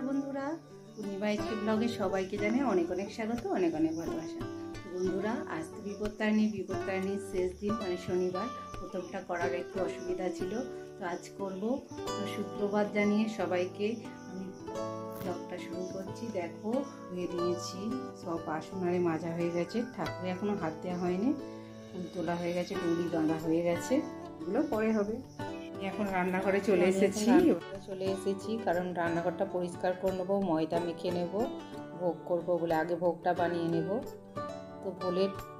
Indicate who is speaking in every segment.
Speaker 1: বন্ধুরা, পূর্ণিমা এইচকে ব্লগে সবাইকে জানাই অনেক অনেক স্বাগত, অনেক অনেক ভালোবাসা। বন্ধুরা, আজ তো বিপত্তারিণীর শেষ দিন, মানে শনিবার। প্রথমটা করার একটু অসুবিধা ছিল, তো আজ করব। তো সুপ্রভাত জানিয়ে সবাইকে আমি ব্লগটা শুরু করছি। দেখো, ধুয়ে দিয়েছি সব বাসন, আরে মাজা হয়ে গেছে। ঠাকুরে এখনো হাত দেওয়া হয়নি, ফুল তোলা হয়ে গেছে, ডুলি বাঁধা হয়ে গেছে, এগুলো পরে হবে। এখন রান্নাঘরে চলে এসেছি কারণ রান্নাঘরটা পরিষ্কার করে নেবো, ময়দা মেখে নেব, ভোগ করব বলে আগে ভোগটা বানিয়ে নেব। তো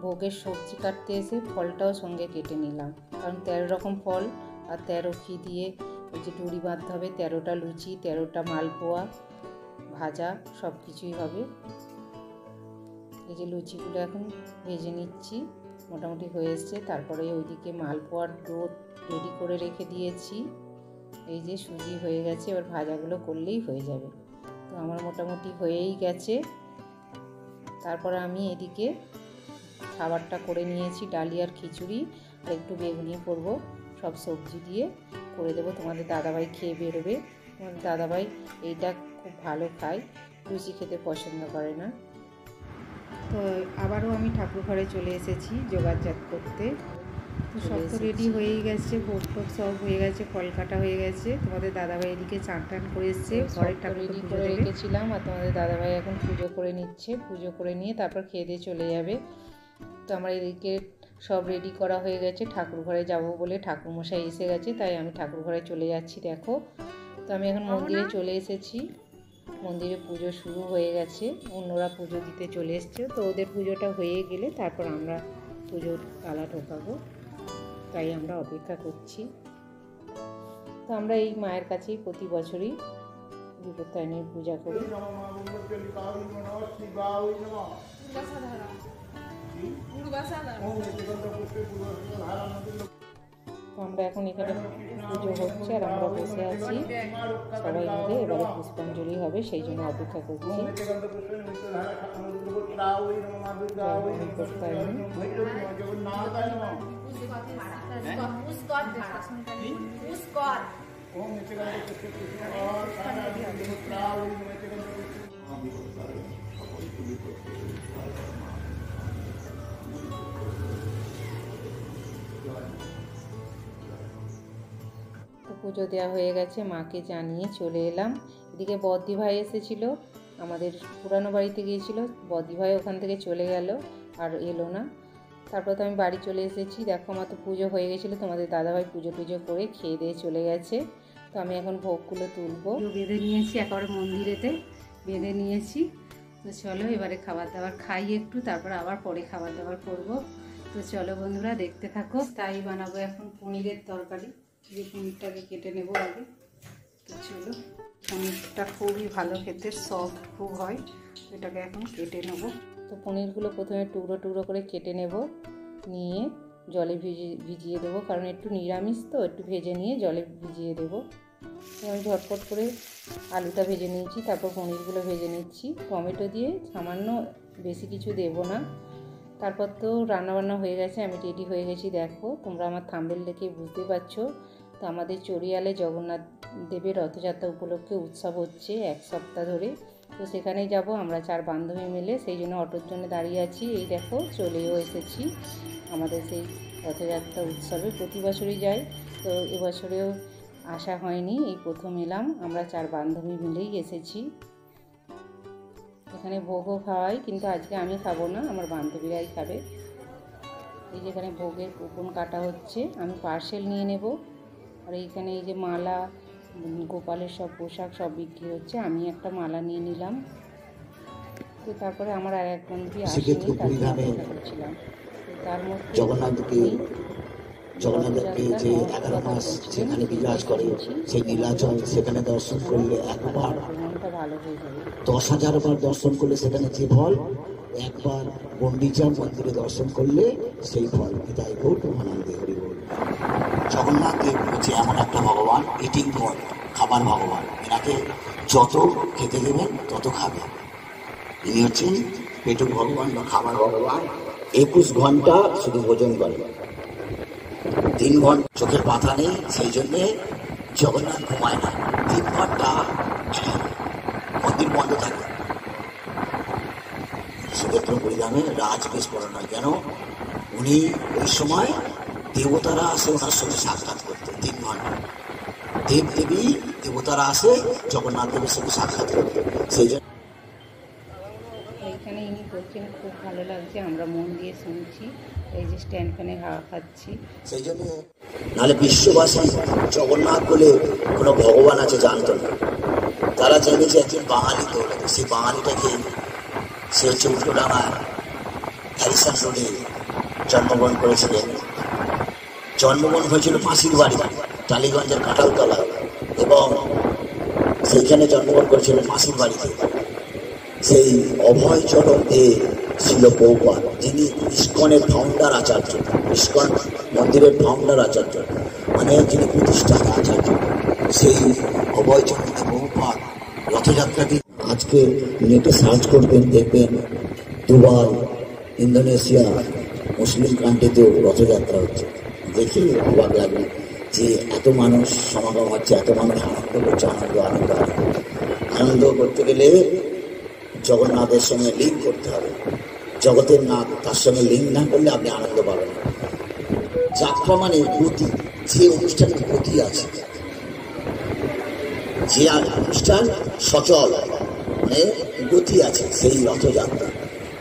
Speaker 1: ভোগের সবজি কাটতে এসে ফলটাও সঙ্গে কেটে নিলাম, কারণ 13 রকম ফল আর 13 ঘি দিয়ে ওই যে ডুরি বাঁধতে হবে। 13টা লুচি, 13টা মালপোয়া, ভাজা সব কিছুই হবে। এই যে লুচিগুলো এখন ভেজে নিচ্ছি, মোটামুটি হয়ে এসছে। তারপরে ওইদিকে মালপোয়ার ডো রেডি করে রেখে দিয়েছি। এই যে সুজি হয়ে গেছে, এবার ভাজাগুলো করলেই হয়ে যাবে। তো আমার মোটামুটি হয়েই গেছে। তারপরে আমি এদিকে খাবারটা করে নিয়েছি, ডালিয়ার খিচুড়ি আর একটু বেগুনি করব, সব সবজি দিয়ে করে দেবো। তোমাদের দাদাভাই খেয়ে বেরোবে। তোমাদের দাদাভাই এইটা খুব ভালো খায়, লুচি খেতে পছন্দ করে না। তো আবারও আমি ঠাকুর ঘরে চলে এসেছি জোগাড়জাত করতে। তো সব তো রেডি হয়েই গেছে, ভোগ টোগ সব হয়ে গেছে, ফল কাটা হয়ে গেছে। তোমাদের দাদাভাই এদিকে চান টান করে এসছে, ঘরের ঠাকুর রেডি করে রেখেছিলাম, আর তোমাদের দাদাভাই এখন পুজো করে নিচ্ছে। পুজো করে নিয়ে তারপর খেয়ে দিয়ে চলে যাবে। তো আমার এদিকে সব রেডি করা হয়ে গেছে, ঠাকুর ঘরে যাব বলে ঠাকুরমশাই এসে গেছে, তাই আমি ঠাকুর ঘরে চলে যাচ্ছি। দেখো, তো আমি এখন মন্দিরে চলে এসেছি। মন্দিরে পুজো শুরু হয়ে গেছে, অন্যরা পুজো দিতে চলে এসছে। তো ওদের পুজোটা হয়ে গেলে তারপর আমরা পুজোর তালা ঢোকাবো, তাই আমরা অপেক্ষা করছি। তো আমরা এই মায়ের কাছেই প্রতি বছরই বিপত্তারিণীর পূজা করি। আমরা এখন এখানে পুজো হচ্ছে আর আমরা বসে আছি সবাই মিলে। এবারে পুষ্পাঞ্জলি হবে, সেই জন্য অপেক্ষা করছি। পুজো দেওয়া হয়ে গেছে, মাকে জানিয়ে চলে এলাম। এদিকে বদ্দি ভাই এসেছিল, আমাদের পুরানো বাড়িতে গিয়েছিল। বদ্দি ভাই ওখান থেকে চলে গেল, আর এলো না। তারপর তো আমি বাড়ি চলে এসেছি। দেখো, আমার তো পুজো হয়ে গেছিলো, তোমাদের দাদাভাই পুজো টুজো করে খেয়ে দিয়ে চলে গেছে। তো আমি এখন ভোগগুলো তুলবো। বেঁধে নিয়েছি, একেবারে মন্দিরেতে বেঁধে নিয়েছি। তো চলো এবারে খাবার দাবার খাই একটু, তারপর আবার পরে খাবার দাবার করবো। তো চলো বন্ধুরা, দেখতে থাকো। তাই বানাবো এখন পনিরের তরকারি। যে পনিরটাকে কেটে নেব আগে। তো চলো, পনিরটা খুবই ভালো খেতে, সফট খুব হয়। এটাকে এখন কেটে নেব। তো পনিরগুলো প্রথমে টুকরো টুকরো করে কেটে নেব, নিয়ে জলে ভিজিয়ে দেবো, কারণ একটু নিরামিষ তো, একটু ভেজে নিয়ে জলে ভিজিয়ে দেবো। আমি ঝটপট করে আলুটা ভেজে নিয়েছি, তারপর পনিরগুলো ভেজে নিচ্ছি টমেটো দিয়ে, সামান্য, বেশি কিছু দেবো না। তারপর তো রান্নাবান্না হয়ে গেছে, আমি রেডি হয়ে গেছি। দেখো, তোমরা আমার থাম্বনেল দেখে বুঝতে পারছো। তো আমাদের চড়িয়ালে জগন্নাথ দেবের রথযাত্রা উপলক্ষে উৎসব হচ্ছে 1 সপ্তাহ ধরে। তো সেখানেই যাব আমরা 4 বান্ধবী মিলে, সেই জন্য অটোর জন্য দাঁড়িয়ে আছি। এই দেখো, চলেও এসেছি আমাদের সেই রথযাত্রা উৎসবে। প্রতি বছরই যাই, তো এবছরেও আসা হয়নি, এই প্রথম এলাম। আমরা 4 বান্ধবী মিলেই এসেছি। এখানে ভোগও খাওয়াই, কিন্তু আজকে আমি খাবো না, আমার বান্ধবীরাই খাবে। এই যেখানে ভোগের কুপন কাটা হচ্ছে, আমি পার্সেল নিয়ে নেব। আর এইখানে এই যে মালা, গোপালের সব পোশাক সব বিক্রি হচ্ছে, আমি একটা মালা নিয়ে নিলাম। তো তারপরে আমার আর এক বন্ধু আসেনি, করছিলাম। তার মধ্যে
Speaker 2: জগন্নাথকে যে 11 মাস সেখানে বিরাজ করে, সেই নীলাচল সেখানে দর্শন করলে একবার 10,000 বার দর্শন করলে সেখানে যে ফল, একবার গন্ডিচা মন্দিরে দর্শন করলে সেই ফল। তাই গৌর আনন্দে হরি বল। জগন্নাথ দেব হচ্ছে এমন একটা ভগবান, ইটিং গড, খাবার ভগবান। এনাকে যত খেতে দেবেন তত খাবে। ইনি হচ্ছেন পেটুক ভগবান বা খাবার ভগবান। 21 ঘন্টা শুধু ভোজন করে, 3 ঘন্টা চোখের পাতা নেই, সেই জন্যে জগন্নাথ ঘুমায় না। 3 ঘন্টা মন্দির বন্ধ থাকে। সেক্ষেত্রে বলিলামে রাজবেশ পড়ানো হয়, কেন উনি ওই সময় দেবতারা আসে ওনার সঙ্গে সাক্ষাৎ করতে। 3 ঘন্টা দেব দেবী দেবতারা আসে জগন্নাথ দেবের সঙ্গে সাক্ষাৎ করতে, সেই জন্য
Speaker 1: এইখানে ইনি করছেন, খুব ভালো লাগছে, আমরা মন দিয়ে শুনছি। এই যে স্ট্যান্ড ফ্যানে হাওয়া খাচ্ছি।
Speaker 2: সেই জন্য নাহলে বিশ্ববাসী জগন্নাথ বলে কোনো ভগবান আছে জানতো না। তারা জেনেছে একজন বাঙালি দৌলত, সেই বাঙালিটাকে সে চৌদ্রডাঙ্গায় হ্যারিসন রোডে জন্মগ্রহণ করেছিলেন। জন্মগ্রহণ হয়েছিল মাসির বাড়ি টালিগঞ্জের কাঁঠালতলা, এবং সেইখানে জন্মগ্রহণ করেছিলেন মাসির বাড়িতে। সেই অভয়চরণ দে ছিল প্রভুপাদ, যিনি ইস্কনের ফাউন্ডার আচার্য, ইস্কন মন্দিরের ফাউন্ডার আচার্য, মানে যিনি প্রতিষ্ঠাতা আচার্য। সেই অভয়চরণ দে প্রভুপাদ রথযাত্রাটি আজকে নেটে সার্চ করবেন, দেখবেন দুবাই, ইন্দোনেশিয়া, মুসলিম কান্ট্রিতেও রথযাত্রা হচ্ছে। দেখি অবাক লাগবে যে এত মানুষ সমাগম হচ্ছে, এত মানুষ আনন্দ করছে। আনন্দ করতে গেলে জগন্নাথের সঙ্গে লিঙ্ক করতে হবে। জগতের নাথ, তার সঙ্গে লিঙ্ক না করলে আপনি আনন্দ পাবেন না। যাত্রা মানে গতি, যে অনুষ্ঠানে গতি আছে, যে অনুষ্ঠান সচল মানে গতি আছে, সেই রথযাত্রা।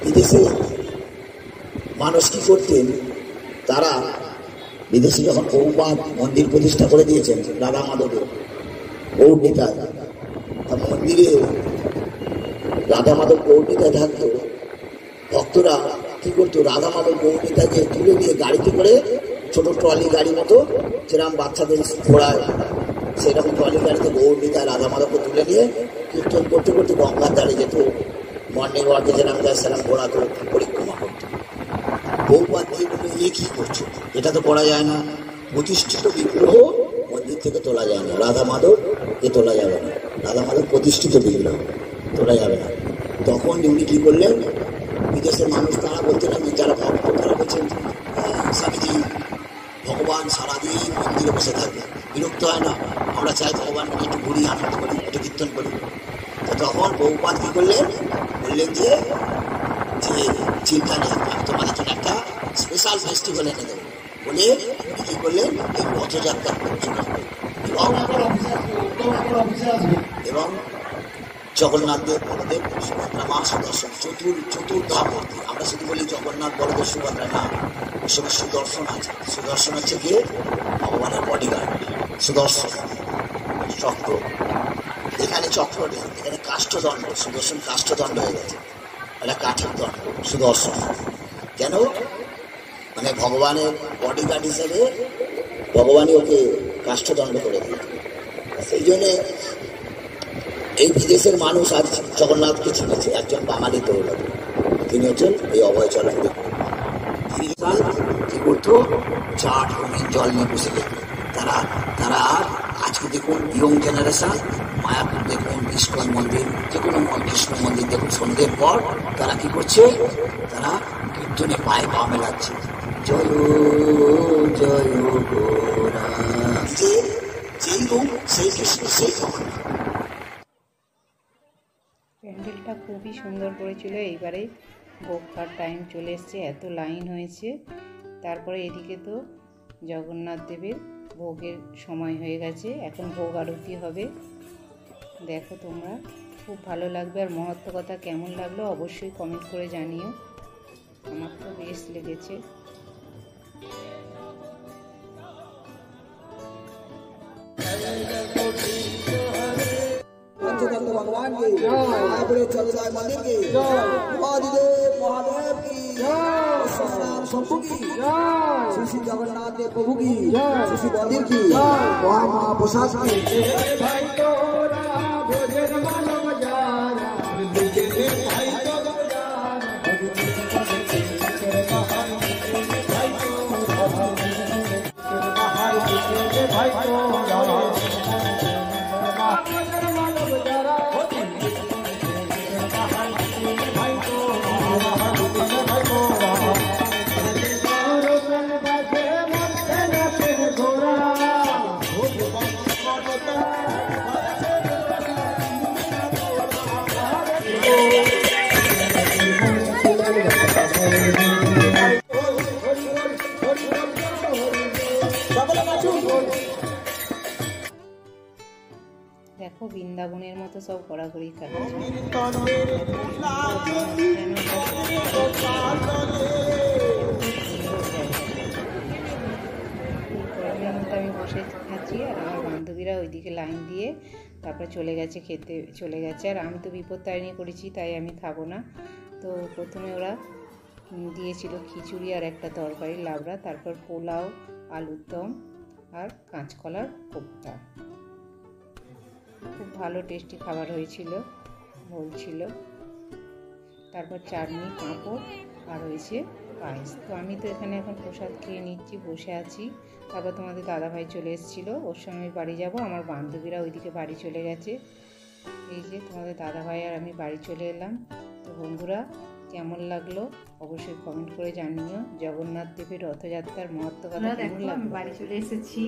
Speaker 2: বিদেশে মানুষ কি করতেন, তারা বিদেশে যখন প্রভুপাদ মন্দির প্রতিষ্ঠা করে দিয়েছেন রাধা মাধবের গৌড়নিতায়, মন্দিরে রাধা মাধব গৌড়নিতায় থাকতো, ভক্তরা কি করতো, রাধা মাধব গৌড়নিতাকে তুলে নিয়ে গাড়িতে করে, ছোট ট্রলি গাড়ি মতো যেরকম বাচ্চাদের ঘোড়ায়, সেরকম ট্রলি গাড়িতে গৌড়নিতায় রাধা মাধবকে তুলে নিয়ে কীর্তন করতে করতে গঙ্গার ধারে যেত। মর্নিং ওয়াকে যেরকম যায় সেরকম ঘোড়াতে পরিক্রমা করতো। বহুবার দিয়ে বলে, এ কি করছো, এটা তো করা যায় না, প্রতিষ্ঠিত বিগ্রহ মন্দির থেকে তোলা যায় না, রাধা মাধব এ তোলা যাবে না, রাধা মাধব প্রতিষ্ঠিত বিগ্রহ তোলা যাবে না। তখন উনি কি করলেন, বিদেশের মানুষ তারা বলতে লাগলেন, যারা ভক্ত তারা বলছেন, স্বামীজি ভগবান সারাদিন মন্দিরে বসে থাকবে, বিরক্ত হয় না, আমরা চাই ভগবানকে একটু ঘুরি, আনন্দ করি, একটু কীর্তন করি। তো তখন বহুপাত কি করলেন, বললেন যে চিন্তা নেই, আমি তোমাদের জন্য একটা স্পেশাল ফেস্টিভ্যাল এনে দেবো বলে উনি কি করলেন, এই রথযাত্রা এবং জগন্নাথ দেব, বলদেব, সুভদ্রা মা, সুদর্শন, চতুর্ধা মূর্তি। আমরা শুধু বলি জগন্নাথ, বলদেব, সুভদ্রা, না, ওর সঙ্গে সুদর্শন আছে। সুদর্শন হচ্ছে গিয়ে ভগবানের বডিগার্ড, সুদর্শন চক্র। এখানে চক্র নেই, এখানে কাষ্ঠদণ্ড, সুদর্শন কাষ্ঠদণ্ড হয়ে গেছে, এটা কাঠের দণ্ড সুদর্শন। কেন, মানে ভগবানের বডিগার্ড হিসেবে ভগবানই ওকে কাষ্ঠদণ্ড করে দিল। সেই জন্যে এই বিদেশের মানুষ আজ জগন্নাথকে চিনেছে, একজন বাঙালি দৌলত, তিনি হচ্ছেন এই অভয়চরণ দেব। কি করতো, চাট রঙিন জল নিয়ে বসে যেত তারা। আজকে দেখুন ইয়ং জেনারেশন, মায়াপুর দেখুন, ইস্কন মন্দির, যে কোনো কৃষ্ণ মন্দির দেখুন, সন্ধ্যের পর তারা কি করছে, তারা কীর্তনে পায়ে পা মেলাচ্ছে, জয় জয় গোরা, যেই রূপ সেই কৃষ্ণ, সেই জগন্নাথ।
Speaker 1: প্যান্ডেলটা খুবই সুন্দর করেছিল। এইবারে ভোগ খাওয়ার টাইম চলে এসছে, এত লাইন হয়েছে। তারপরে এদিকে তো জগন্নাথ দেবের ভোগের সময় হয়ে গেছে, এখন ভোগ আরতি হবে। দেখো তোমরা, খুব ভালো লাগবে। আর মহত্ব কথা কেমন লাগলো অবশ্যই কমেন্ট করে জানিও, আমার তো বেশ লেগেছে।
Speaker 2: भगवान की जय, चंद्रदाय मंदिर की जय, आदिदेव महादेव की जय, शंभु की जय, श्री श्री जगन्नाथ देव प्रभु की जय, श्री श्री मंदिर की जय, महाप्रसाद की
Speaker 1: বৃন্দাবনের মতো সব ঘোরাঘুরি খাচ্ছে। গরমের মধ্যে আমি বসে খাচ্ছি, আর আমার বান্ধবীরা ওইদিকে লাইন দিয়ে তারপরে চলে গেছে, খেতে চলে গেছে। আর আমি তো বিপত্তারিণী করেছি, তাই আমি খাবো না। তো প্রথমে ওরা দিয়েছিল খিচুড়ি আর একটা তরকারি লাবড়া, তারপর পোলাও, আলুর দম আর কাঁচকলার কোপ্তা। খুব ভালো টেস্টি খাবার হয়েছিল বলছিল। তারপর চাটনি, পাঁপড় আর হয়েছে পায়েস। তো আমি তো এখানে এখন প্রসাদ খেয়ে নিচ্ছি, বসে আছি। তারপর তোমাদের দাদাভাই চলে এসেছিলো, ওর সঙ্গে বাড়ি যাব। আমার বান্ধবীরা ওইদিকে বাড়ি চলে গেছে। এই যে তোমাদের দাদাভাই আর আমি বাড়ি চলে এলাম। তো বন্ধুরা, কেমন লাগলো অবশ্যই কমেন্ট করে জানিও। জগন্নাথ দেবের রথযাত্রার মহত্ব কথা কেমন লাগলো? আমি বাড়ি চলে এসেছি,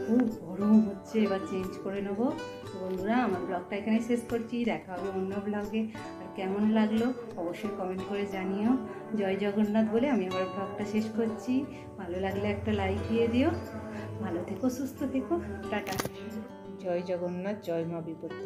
Speaker 1: খুব গরম হচ্ছে, এবার চেঞ্জ করে নেবো। তো বন্ধুরা, আমার ব্লগটা এখানে শেষ করছি, দেখা হবে অন্য ব্লগে। আর কেমন লাগলো অবশ্যই কমেন্ট করে জানিও। জয় জগন্নাথ বলে আমি আমার ব্লগটা শেষ করছি। ভালো লাগলে একটা লাইক দিয়ে দিও। ভালো থেকো, সুস্থ থেকো, টাটা। জয় জগন্নাথ, জয় মা বিপত্তি।